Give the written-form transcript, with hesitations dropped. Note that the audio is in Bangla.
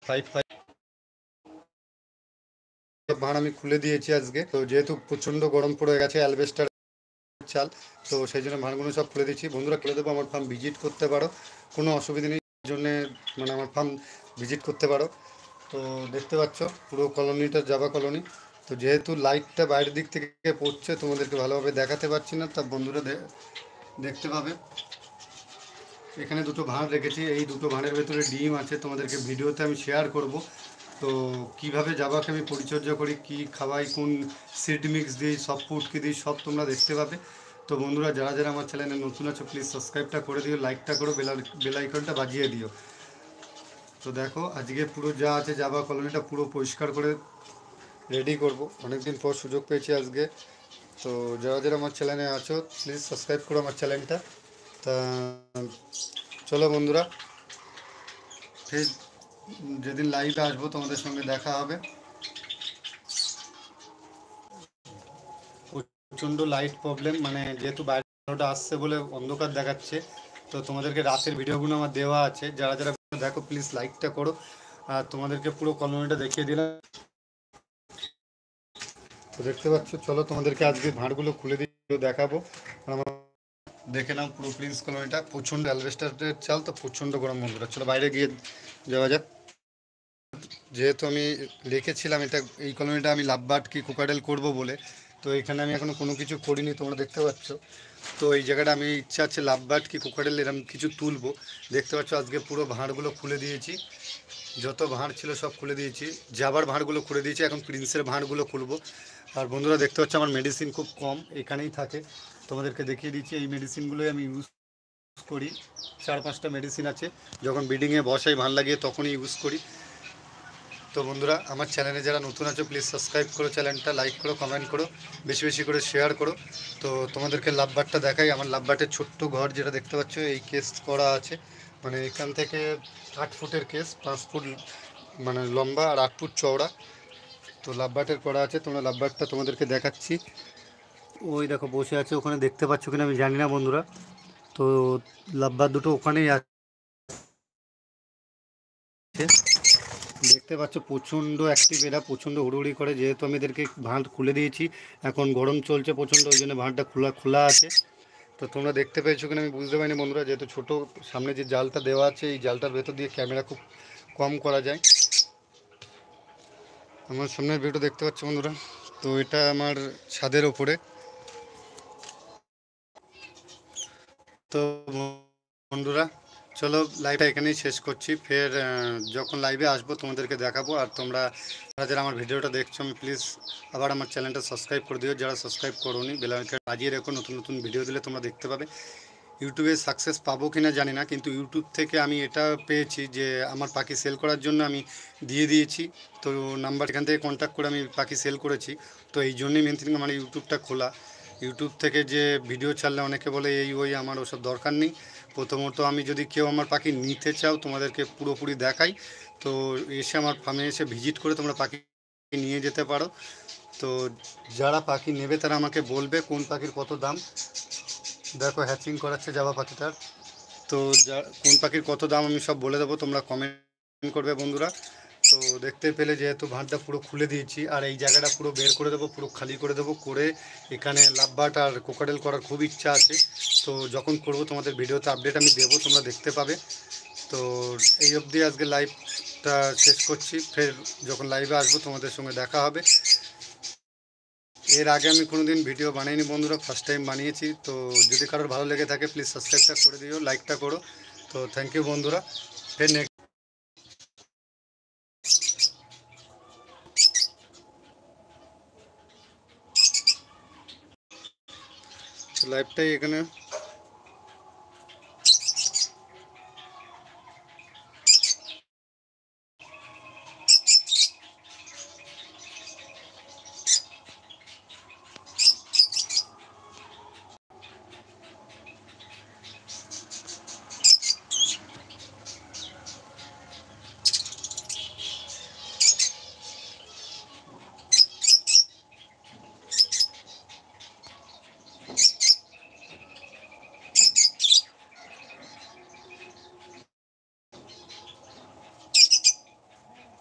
5 ভাঁড় আমি খুলে দিয়েছি আজকে। তো যেহেতু প্রচণ্ড গরম পড়ে গেছে অ্যালবেস্টার চাল, তো সেই জন্য ভাঁড়গুলো সব খুলে দিচ্ছি। বন্ধুরা খুলে দেবো, আমার ফার্ম ভিজিট করতে পারো, কোনো অসুবিধা নেই। এই জন্যে মানে আমার ফার্ম ভিজিট করতে পারো। তো দেখতে পাচ্ছ পুরো কলোনিটা জাভা কলোনি। তো যেহেতু লাইটটা বাইরের দিক থেকে পড়ছে তোমাদেরকে ভালোভাবে দেখাতে পারছি না, তা বন্ধুরা দেখতে পাবে। এখানে দুটো ভাঁড় রেখেছি, এই দুটো ভাঁড়ের ভেতরে ডিম আছে, তোমাদেরকে ভিডিওতে আমি শেয়ার করব। তো কিভাবে জাভাকে আমি পরিচর্যা করি, কি খাওয়াই, কোন সিড মিক্স দিই, সব ফুড কি দিই, সব তোমরা দেখতে পাবে। তো বন্ধুরা যারা যারা আমার চ্যানেলে নতুন আছো প্লিজ সাবস্ক্রাইবটা করে দিও, লাইকটা করো, বেল আইকনটা বাজিয়ে দিও। তো দেখো আজকে পুরো যা আছে জাভা কলোনিটা পুরো পরিষ্কার করে রেডি করব, অনেকদিন পর সুযোগ পেয়েছি আজকে। তো যারা যারা আমার চ্যানেলে আছো প্লিজ সাবস্ক্রাইব করো আমার চ্যানেলটা। তা চলো বন্ধুরা, ফের যেদিন লাইভে আসবো তোমাদের সঙ্গে দেখা হবে। প্রচণ্ড লাইট প্রবলেম, মানে যেহেতু বাইরেটা আসছে বলে অন্ধকার দেখাচ্ছে। তো তোমাদেরকে রাতের ভিডিওগুলো আমার দেওয়া আছে, যারা যারা দেখো প্লিজ লাইকটা করো। আর তোমাদেরকে পুরো কলোনিটা দেখিয়ে দিলাম। তো দেখতে পাচ্ছ, চলো তোমাদেরকে আজকে ভাঁড়গুলো খুলে দিয়ে দেখাবো। আমার দেখে নাও পুরো প্রিন্স কলোনিটা, প্রচণ্ড অ্যালবেস্টারের চাল, তো প্রচণ্ড গরম। বন্ধুরা চলো বাইরে গিয়ে যাওয়া যাক। যেহেতু আমি লিখেছিলাম এটা, এই কলোনিটা আমি লাভবার্ড কি কোকাডেল করব বলে, তো এখানে আমি এখনও কোনো কিছু করিনি, তোমরা দেখতে পাচ্ছ। তো এই জায়গাটা আমি ইচ্ছা আছে লাভবার্ড কি কোকাডেল এরকম কিছু তুলবো। দেখতে পাচ্ছ আজকে পুরো ভাঁড়গুলো খুলে দিয়েছি, যত ভাঁড় ছিল সব খুলে দিয়েছি, জাবার ভাঁড়গুলো খুলে দিয়েছি, এখন প্রিন্সের ভাঁড়গুলো খুলবো। আর বন্ধুরা দেখতে পাচ্ছ আমার মেডিসিন খুব কম এখানেই থাকে, তোমাদেরকে দেখিয়ে দিচ্ছি। এই মেডিসিনগুলোই আমি ইউজ করি, 4-5টা মেডিসিন আছে, যখন ব্রিডিংয়ে বসাই ভাঁড় লাগিয়ে তখনই ইউজ করি। তো বন্ধুরা আমার চ্যানেলে যারা নতুন আছো প্লিজ সাবস্ক্রাইব করো, চ্যানেলটা লাইক করো, কমেন্ট করো, বেশি বেশি করে শেয়ার করো। তো তোমাদেরকে লাভবার্ডটা দেখাই। আমার লাভবার্ডের ছোট্ট ঘর যেটা দেখতে পাচ্ছ, এই কেস করা আছে, মানে এখান থেকে 8 ফুটের কেস, 5 ফুট মানে লম্বা আর 8 ফুট চওড়া। তো লাভবার্ডের করা আছে, তোমরা লাভবার্ডটা তোমাদেরকে দেখাচ্ছি। ওই দেখো বসে আছে, ওখানে দেখতে পাচ্ছ কিনা আমি জানি না বন্ধুরা। তো লাভবার্ড দুটো ওখানেই আছে, দেখতে পাচ্ছ প্রচণ্ড অ্যাক্টিভ, এরা প্রচণ্ড হুড়ুহুড়ি করে। যেহেতু আমি এদেরকে ভাঁড় খুলে দিয়েছি, এখন গরম চলছে প্রচণ্ড, ওই জন্য ভাঁড়টা খোলা খোলা আছে। তো তোমরা দেখতে পেয়েছো কিনা আমি বুঝতে পারিনি বন্ধুরা, যেহেতু ছোটো সামনে যে জালটা দেওয়া আছে, এই জালটার ভেতর দিয়ে ক্যামেরা খুব কম করা যায়। আমার সামনের ভিডিও দেখতে পাচ্ছ বন্ধুরা, তো এটা আমার ছাদের ওপরে। তো বন্ধুরা চলো লাইভটা এখানেই শেষ করছি, ফের যখন লাইভে আসবো তোমাদেরকে দেখাবো। আর তোমরা যারা আমার ভিডিওটা দেখছো আমি প্লিজ আবার আমার চ্যানেলটা সাবস্ক্রাইব করে দিও, যারা সাবস্ক্রাইব করোনি বেল আইকন বাজিয়ে রেখো, নতুন নতুন ভিডিও দিলে তোমরা দেখতে পাবে। ইউটিউবে সাকসেস পাবো কিনা জানি না, কিন্তু ইউটিউব থেকে আমি এটা পেয়েছি যে আমার পাখি সেল করার জন্য আমি দিয়ে দিয়েছি। তো নাম্বার এখান থেকে কন্ট্যাক্ট করে আমি পাখি সেল করেছি। তো এই জন্যই মেন থিং আমার ইউটিউবটা খোলা। ইউটিউব থেকে যে ভিডিও ছাড়লে অনেকে বলে এই ওই, আমার ওসব দরকার নেই। প্রথমত আমি যদি কেউ আমার পাখি নিতে চাও তোমাদেরকে পুরোপুরি দেখাই, তো এসে আমার ফার্মে এসে ভিজিট করে তোমরা পাখি নিয়ে যেতে পারো। তো যারা পাখি নেবে তারা আমাকে বলবে কোন পাখির কত দাম। দেখো হ্যাচিং করাচ্ছে জাভা পাখিটার। তো কোন পাখির কত দাম আমি সব বলে দেবো, তোমরা কমেন্ট করবে বন্ধুরা। তো দেখতে পেলে যেহেতু ভাঁড়টা পুরো খুলে দিয়েছি, আর এই জায়গাটা পুরো বের করে দেবো, পুরো খালি করে দেবো, করে এখানে লাভবার্ড আর কোকাডেল করার খুব ইচ্ছা আছে। তো যখন করব তোমাদের ভিডিওতে আপডেট আমি দেবো, তোমরা দেখতে পাবে। তো এই অবধি আজকে লাইভটা শেষ করছি, ফের যখন লাইভে আসবো তোমাদের সঙ্গে দেখা হবে। এর আগে আমি কোনোদিন ভিডিও বানাইনি বন্ধুরা, ফার্স্ট টাইম বানিয়েছি। তো যদি কারোর ভালো লেগে থাকে প্লিজ সাবস্ক্রাইবটা করে দিও, লাইকটা করো। তো থ্যাংক ইউ বন্ধুরা, ফের নেক্সট লাইভটাই এখানে